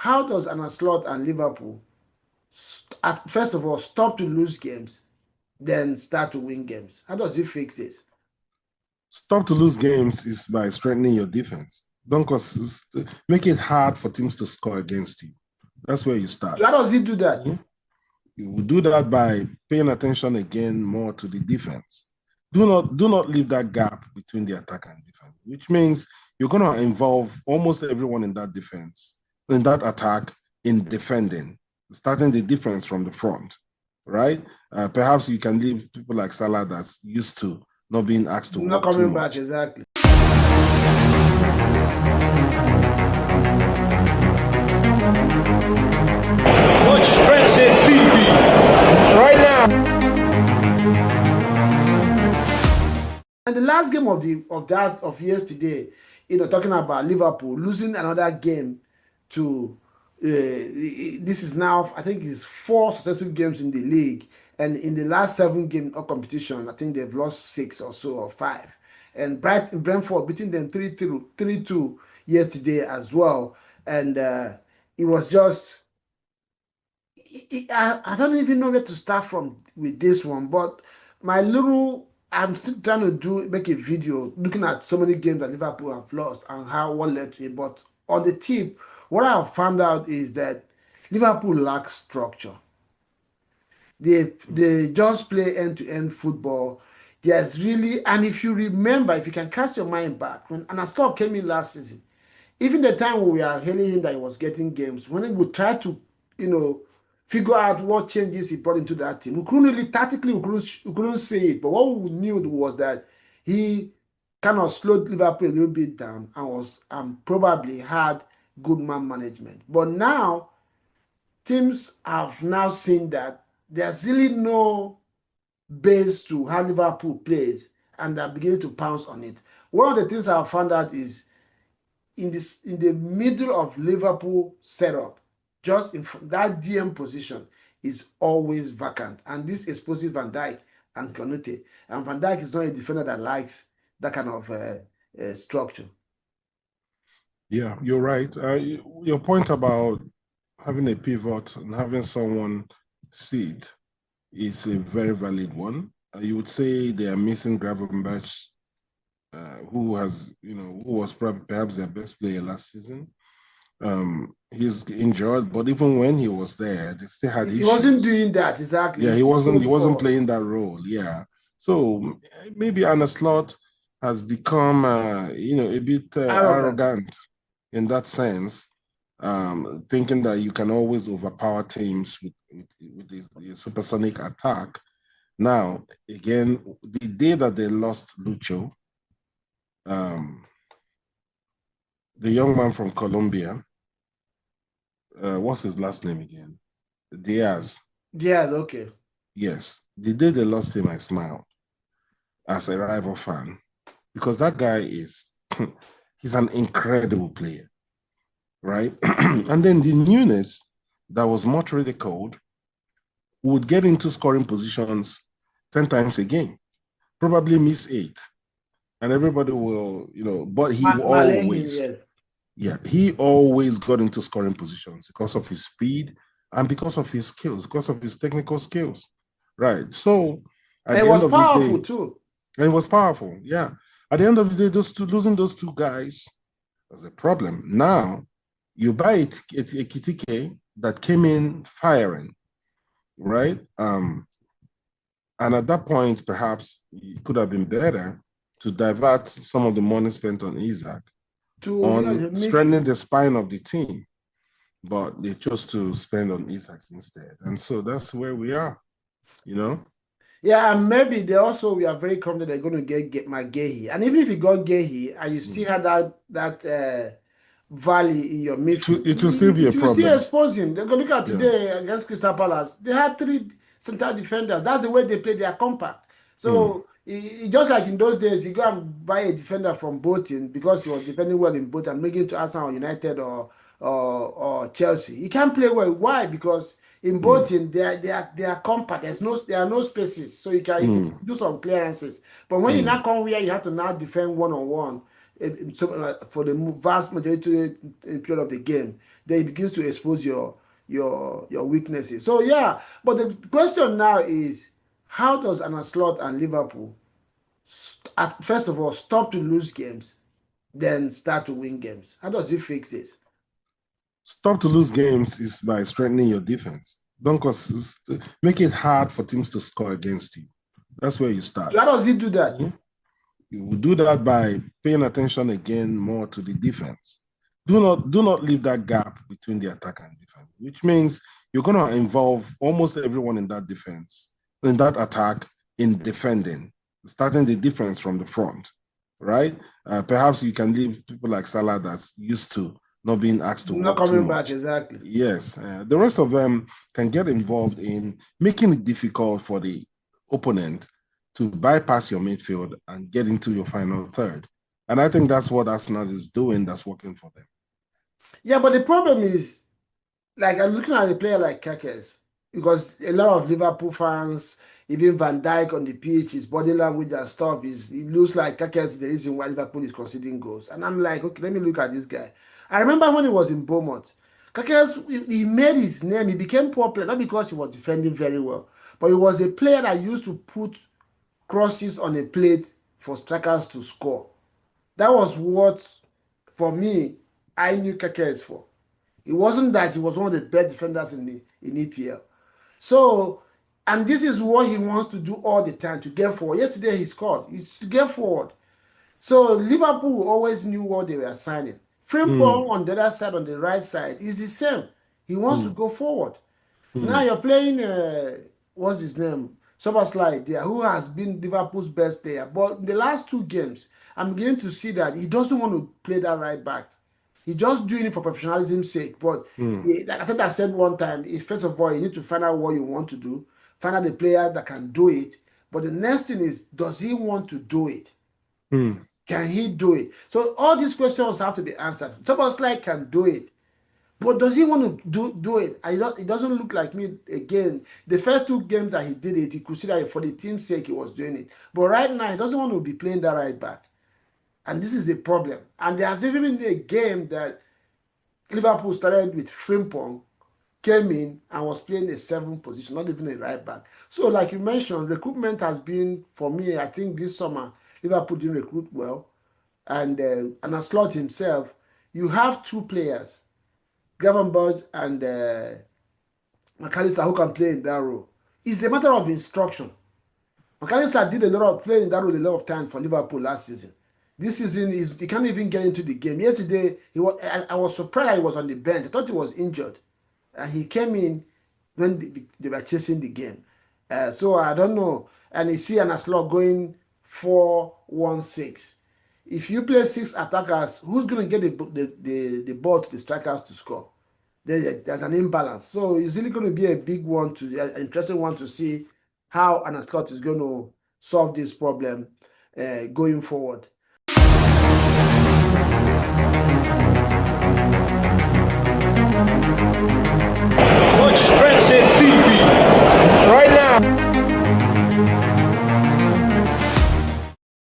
how does Arne Slot and Liverpool, first of all, stop to lose games, then start to win games? How does he fix this? Stop to lose games is by strengthening your defense. Don't make it hard for teams to score against you. That's where you start. How does he do that? Mm-hmm. You will do that by paying attention again more to the defense. Do not leave that gap between the attack and defense, which means you're going to involve almost everyone in that defense, in that attack, in defending, starting the defense from the front, right? Perhaps you can leave people like Salah that's used to not being asked to not work coming too back, much. exactly. Watch Tranzeet TV right now. And the last game of yesterday, talking about Liverpool losing another game to this is now, I think it's 4 successive games in the league, and in the last 7 games of competition, I think they've lost 6 or so, or 5. And Brentford beating them 3-2 yesterday as well. And it was just, I don't even know where to start from with this one, but I'm still trying to make a video looking at so many games that Liverpool have lost and what led to it. But on the tip, what I have found out is that Liverpool lacks structure. They just play end-to-end football. There's really, and if you can cast your mind back, when Arne Slot came in last season, even the time we were hailing him that he was getting games, when he would try to, figure out what changes he brought into that team, we couldn't say it, but what we knew was that he kind of slowed Liverpool a little bit down and probably had good man management. But now, teams have now seen that there's really no base to how Liverpool plays, and they're beginning to pounce on it. One of the things I've found out is in the middle of Liverpool setup, just in that DM position is always vacant, and this exposes Van Dijk and Konate. And Van Dijk is not a defender that likes that kind of structure. Yeah, you're right. Your point about having a pivot and having someone sit is a very valid one. You would say they are missing Gravenberch, who was perhaps their best player last season. He's injured, but even when he was there, they still had issues. He wasn't doing that, exactly. Yeah, he wasn't playing that role. Yeah, so maybe Arne Slot has become a bit arrogant in that sense, thinking that you can always overpower teams with the supersonic attack. Now, again, the day that they lost Lucho, the young man from Colombia, what's his last name again? Diaz. Diaz, okay. Yes. The day they lost him, I smiled as a rival fan, because that guy he's an incredible player, right? And then the newness that was much ridiculed would get into scoring positions 10 times a game, probably miss 8. And everybody will, but he always, yes. Yeah, he always got into scoring positions because of his speed and because of his skills, because of his technical skills, right? So, it was powerful too. And it was powerful, yeah. At the end of the day, losing those 2 guys was a problem. Now, you buy a Kitike that came in firing, right? And at that point, perhaps it could have been better to divert some of the money spent on Isaac on strengthening the spine of the team, but they chose to spend on Isaac instead. And so that's where we are, Yeah, and maybe we are very confident they're going to get McGahey. And even if you got Gahey and you still had that Valley in your midfield, it will still be a problem. You still expose him. They're going to look at today against Crystal Palace. They had 3 central defenders. That's the way they play. They are compact. So just like in those days, you go and buy a defender from Bolton because he was defending well in Bolton and make it to Arsenal or United or Chelsea. He can't play well. Why? Because in Bolton they are compact. There are no spaces, so you can do some clearances. But when you now come here, you have to now defend one-on-one. for the vast majority period of the game, then it begins to expose your weaknesses. So yeah, but the question now is, how does Arne Slot and Liverpool first of all stop to lose games, then start to win games? How does he fix this? Stop to lose games is by strengthening your defense. Don't make it hard for teams to score against you. That's where you start. So how does he do that? You will do that by paying attention again more to the defense. Do not leave that gap between the attack and defense, which means you're going to involve almost everyone in that defense, in that attack, in defending, starting the defense from the front, right? Perhaps you can leave people like Salah that's used to not being asked to Not work too coming much. back, exactly. Yes, the rest of them can get involved in making it difficult for the opponent to bypass your midfield and get into your final third. And I think that's what Arsenal is doing, that's working for them. Yeah, but the problem is, like, I'm looking at a player like Kakes, because a lot of Liverpool fans, even Van Dijk on the pitch, his body language and stuff, it looks like Kakes is the reason why Liverpool is conceding goals. And I'm like, okay, let me look at this guy. I remember when he was in Bournemouth, Kakes, he made his name, he became popular, not because he was defending very well, but he was a player that used to put crosses on a plate for strikers to score. That was what, for me, I knew Kakes for. It wasn't that he was one of the best defenders in EPL. So, and this is what he wants to do all the time, to get forward. Yesterday he scored. It's to get forward. So Liverpool always knew what they were signing. Frimpong on the other side, on the right side, is the same. He wants to go forward. Now you're playing, what's his name? Soberslide there, who has been Liverpool's best player. But in the last two games, I'm beginning to see that he doesn't want to play that right back. He's just doing it for professionalism's sake. But like I think I said one time, first of all, you need to find out what you want to do, find out the player that can do it. But the next thing is, does he want to do it? Can he do it? So all these questions have to be answered. Soberslide can do it. But does he want to do it? It doesn't look like me again. The first two games that he did it, he could see that for the team's sake he was doing it. But right now, he doesn't want to be playing that right back. And this is the problem. And there has even been a game that Liverpool started with Frimpong, came in and was playing a 7 position, not even a right back. So like you mentioned, recruitment has been, for me, I think this summer, Liverpool didn't recruit well. And Arne Slot himself, you have two players, Gravenberch and McAllister, who can play in that role. It's a matter of instruction. McAllister did a lot of playing in that role a lot of time for Liverpool last season. This season, he can't even get into the game. Yesterday, I was surprised he was on the bench. I thought he was injured. And he came in when they were chasing the game. So I don't know. And you see Arne Slot going 4-1-6. If you play 6 attackers, who's going to get the ball to the strikers to score? There's an imbalance. So it's really going to be a big one, an interesting one to see how Arne Slot is going to solve this problem going forward.